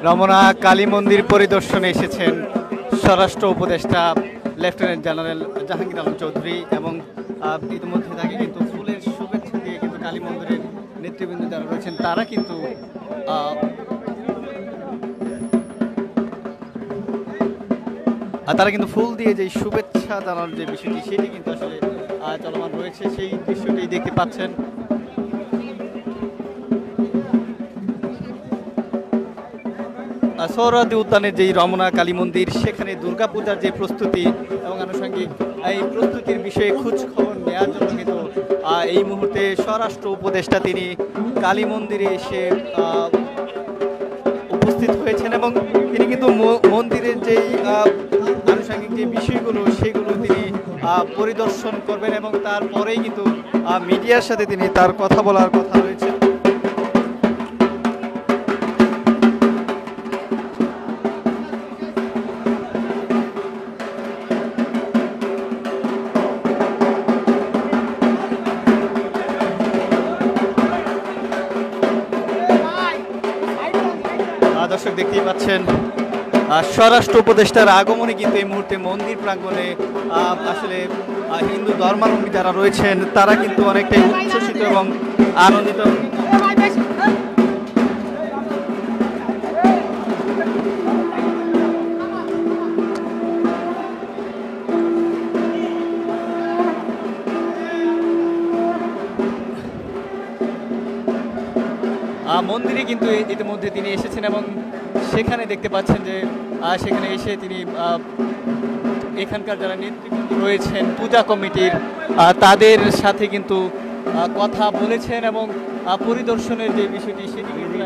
রমনা কালী মন্দির পরিদর্শনে এসেছেন স্বরাষ্ট্র উপদেষ্টা লেফটেন্যান্ট জেনারেল জাহাঙ্গীর আলম চৌধুরী এবং ইতিমধ্যে তাকে কিন্তু ফুলের শুভেচ্ছা দিয়ে কিন্তু কালী মন্দিরের নেতৃবৃন্দ যারা রয়েছেন তারা কিন্তু ফুল দিয়ে যে শুভেচ্ছা জানানোর যে বিষয়টি সেটি কিন্তু আসলে চলমান রয়েছে। সেই দৃশ্যটি দেখতে পাচ্ছেন। সোহরাওয়ার্দী উদ্যানের যেই রমনা কালী মন্দির সেখানে দুর্গাপূজার যে প্রস্তুতি এবং আনুষঙ্গিক এই প্রস্তুতির বিষয়ে খোঁজ খবর নেওয়ার জন্য কিন্তু এই মুহূর্তে স্বরাষ্ট্র উপদেষ্টা তিনি কালী মন্দিরে এসে উপস্থিত হয়েছেন এবং তিনি কিন্তু মন্দিরের যেই আনুষঙ্গিক যে বিষয়গুলো সেগুলো তিনি পরিদর্শন করবেন এবং তারপরেই কিন্তু মিডিয়ার সাথে তিনি তার কথা বলার কথা রয়েছে। দর্শক দেখতেই পাচ্ছেন স্বরাষ্ট্র উপদেষ্টার আগমনে কিন্তু এই মুহূর্তে মন্দির প্রাঙ্গণে আসলে হিন্দু ধর্মাবলম্বী যারা রয়েছেন তারা কিন্তু অনেকটাই উচ্ছ্বসিত এবং আনন্দিত। মন্দিরে কিন্তু ইতিমধ্যে তিনি এসেছেন এবং সেখানে দেখতে পাচ্ছেন যে সেখানে এসে তিনি এখানকার যারা নেতৃবৃন্দ রয়েছেন পূজা কমিটির তাদের সাথে কিন্তু কথা বলেছেন এবং পরিদর্শনের যে বিষয়টি সেটি কিন্তু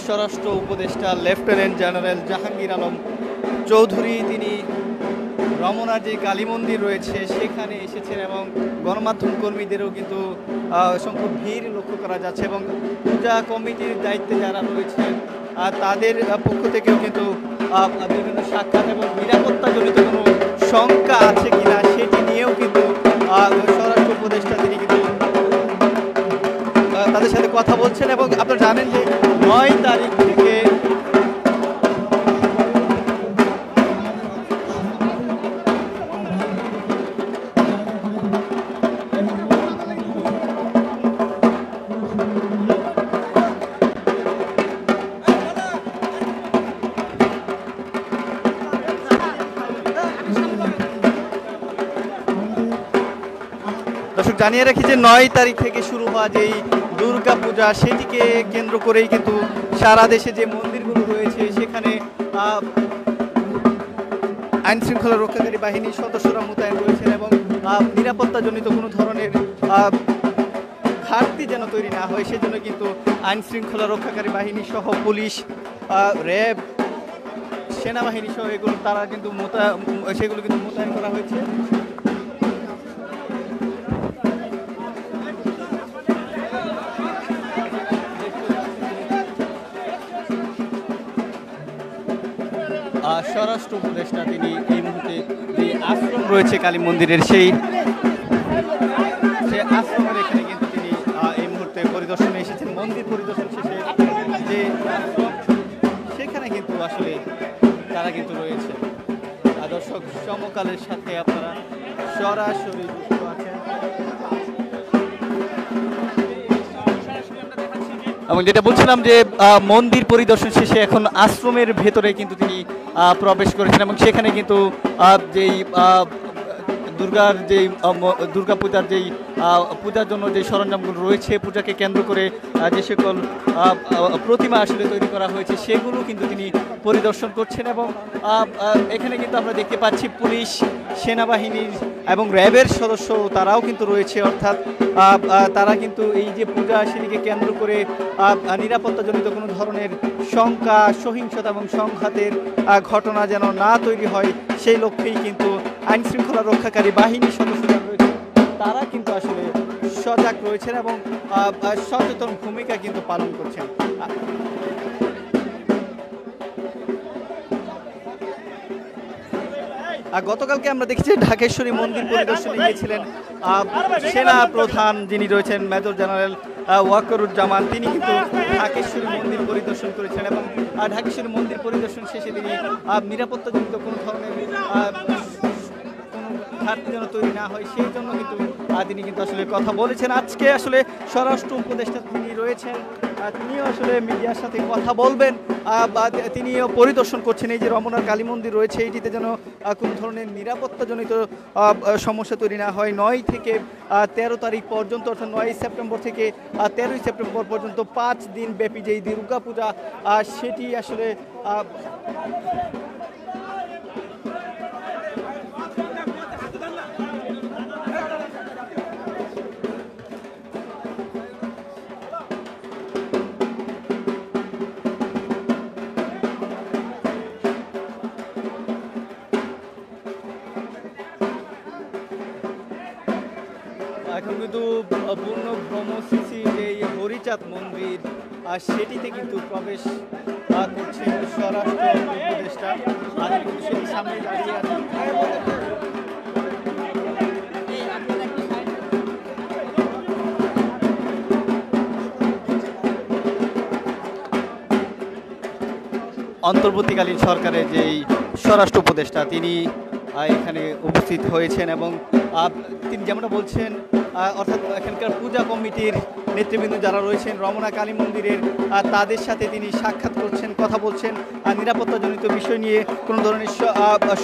স্বরাষ্ট্র উপদেষ্টা লেফটেন্যান্ট জেনারেল জাহাঙ্গীর আলম চৌধুরী তিনি রমনার যে কালী মন্দির রয়েছে সেখানে এসেছেন এবং গণমাধ্যম কর্মীদেরও কিন্তু অসংখ্য ভিড় লক্ষ্য করা যাচ্ছে এবং পূজা কমিটির দায়িত্বে যারা রয়েছেন তাদের পক্ষ থেকেও কিন্তু বিভিন্ন সাক্ষাৎ এবং নিরাপত্তাজনিত কোনো শঙ্কা আছে কিনা সেটি নিয়েও কিন্তু স্বরাষ্ট্র উপদেষ্টা তিনি কিন্তু তাদের সাথে কথা বলছেন এবং আপনারা জানেন যে 9 তারিখ থেকে দর্শক জানিয়ে রাখি যে 9 তারিখ থেকে শুরু হওয়া যেই দুর্গা পূজা সেটিকে কেন্দ্র করেই কিন্তু সারা দেশে যে মন্দিরগুলো রয়েছে সেখানে আইন শৃঙ্খলা রক্ষাকারী বাহিনীর সদস্যরা মোতায়েন রয়েছেন এবং নিরাপত্তাজনিত কোনো ধরনের ঘাটতি যেন তৈরি না হয় সেজন্য কিন্তু আইন শৃঙ্খলা রক্ষাকারী বাহিনী সহ পুলিশ, র্যাব, সেনাবাহিনী সহ এগুলো তারা কিন্তু সেগুলো কিন্তু মোতায়েন করা হয়েছে। স্বরাষ্ট্র উপদেষ্টা তিনি এই মুহূর্তে যে আশ্রম রয়েছে কালী মন্দিরের সেই আশ্রমের এখানে কিন্তু তিনি এই মুহূর্তে পরিদর্শনে এসেছেন। মন্দির পরিদর্শন শেষে যে আশ্রম সেখানে কিন্তু আসলে তারা কিন্তু রয়েছে। দর্শক সমকালের সাথে আপনারা সরাসরি যুক্ত আছেন এবং যেটা বলছিলাম যে মন্দির পরিদর্শন শেষে এখন আশ্রমের ভেতরে কিন্তু তিনি প্রবেশ করেছেন এবং সেখানে কিন্তু যেই দুর্গা পূজার যেই পূজার জন্য যে সরঞ্জামগুলো রয়েছে, পূজাকে কেন্দ্র করে যে সকল প্রতিমা আসলে তৈরি করা হয়েছে সেগুলো কিন্তু তিনি পরিদর্শন করছেন এবং এখানে কিন্তু আমরা দেখতে পাচ্ছি পুলিশ, সেনাবাহিনীর এবং র্যাবের সদস্য তারাও কিন্তু রয়েছে। অর্থাৎ তারা কিন্তু এই যে পূজা সেটিকে কেন্দ্র করে নিরাপত্তাজনিত কোনো ধরনের শঙ্কা, সহিংসতা এবং সংঘাতের ঘটনা যেন না তৈরি হয় সেই লক্ষ্যেই কিন্তু আইন শৃঙ্খলা রক্ষাকারী বাহিনীর সদস্যরা রয়েছে তারা কিন্তু আসলে সজাগ রয়েছেন এবং সচেতন ভূমিকা কিন্তু পালন করছেন। গতকালকে আমরা দেখেছি ঢাকেশ্বরী মন্দির পরিদর্শনে গিয়েছিলেন সেনা প্রধান যিনি রয়েছেন মেজর জেনারেল ওয়াকারুজ্জামান, তিনি কিন্তু ঢাকেশ্বরী মন্দির পরিদর্শন করেছেন এবং ঢাকেশ্বরী মন্দির পরিদর্শন শেষে তিনি নিরাপত্তাজনিত কোনো ধরনের ঘাটতি যেন তৈরি না হয় সেই জন্য কিন্তু তিনি কিন্তু আসলে কথা বলেছেন। আজকে আসলে স্বরাষ্ট্র উপদেষ্টা তিনি রয়েছেন, তিনিও আসলে মিডিয়ার সাথে কথা বলবেন বা তিনিও পরিদর্শন করছেন এই যে রমনার কালী মন্দির রয়েছে এইটিতে যেন কোনো ধরনের নিরাপত্তাজনিত সমস্যা তৈরি না হয়। 9 থেকে 13 তারিখ পর্যন্ত অর্থাৎ 9 সেপ্টেম্বর থেকে 13 সেপ্টেম্বর পর্যন্ত 5 দিন ব্যাপী যেই দুর্গাপূজা সেটি আসলে এখন কিন্তু পূর্ণ ব্রহ্মসিসি যে হরিচাঁদ মন্দির সেটিতে কিন্তু প্রবেশ করছেন স্বরাষ্ট্র উপদেষ্টা, আর কিন্তু সেই সামনে দাঁড়িয়ে আছেন। অন্তর্বর্তীকালীন সরকারের যেই স্বরাষ্ট্র উপদেষ্টা তিনি এখানে উপস্থিত হয়েছেন এবং তিনি যেমনটা বলছেন অর্থাৎ এখানকার পূজা কমিটির নেতৃবৃন্দ যারা রয়েছেন রমনা কালী মন্দিরের তাদের সাথে তিনি সাক্ষাৎ করছেন, কথা বলছেন, নিরাপত্তাজনিত বিষয় নিয়ে কোনো ধরনের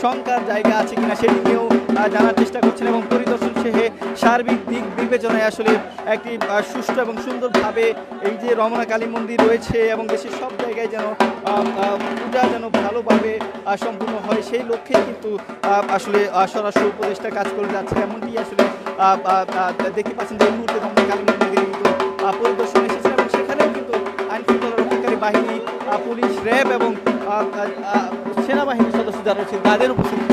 শঙ্কার জায়গা আছে কিনা সেটি নিয়েও জানার চেষ্টা করছেন এবং পরিদর্শন শেষে সার্বিক দিক বিবেচনায় আসলে একটি সুষ্ঠু এবং সুন্দরভাবে এই যে রমনা কালী মন্দির রয়েছে এবং দেশের সব জায়গায় যেন পূজা যেন ভালোভাবে সম্পূর্ণ হয় সেই লক্ষ্যেই কিন্তু আসলে স্বরাষ্ট্র উপদেষ্টা কাজ করে যাচ্ছে। এমনটি আসলে দেখতে পাচ্ছেন যে এই মুহূর্তে রমনা কালী মন্দিরে কিন্তু পরিদর্শন এসেছে এবং সেখানেও কিন্তু আইনশৃঙ্খলা রক্ষাকারী বাহিনী, পুলিশ, র্যাব এবং সেনাবাহিনীর সদস্য যারা রয়েছেন তাদের উপস্থিতি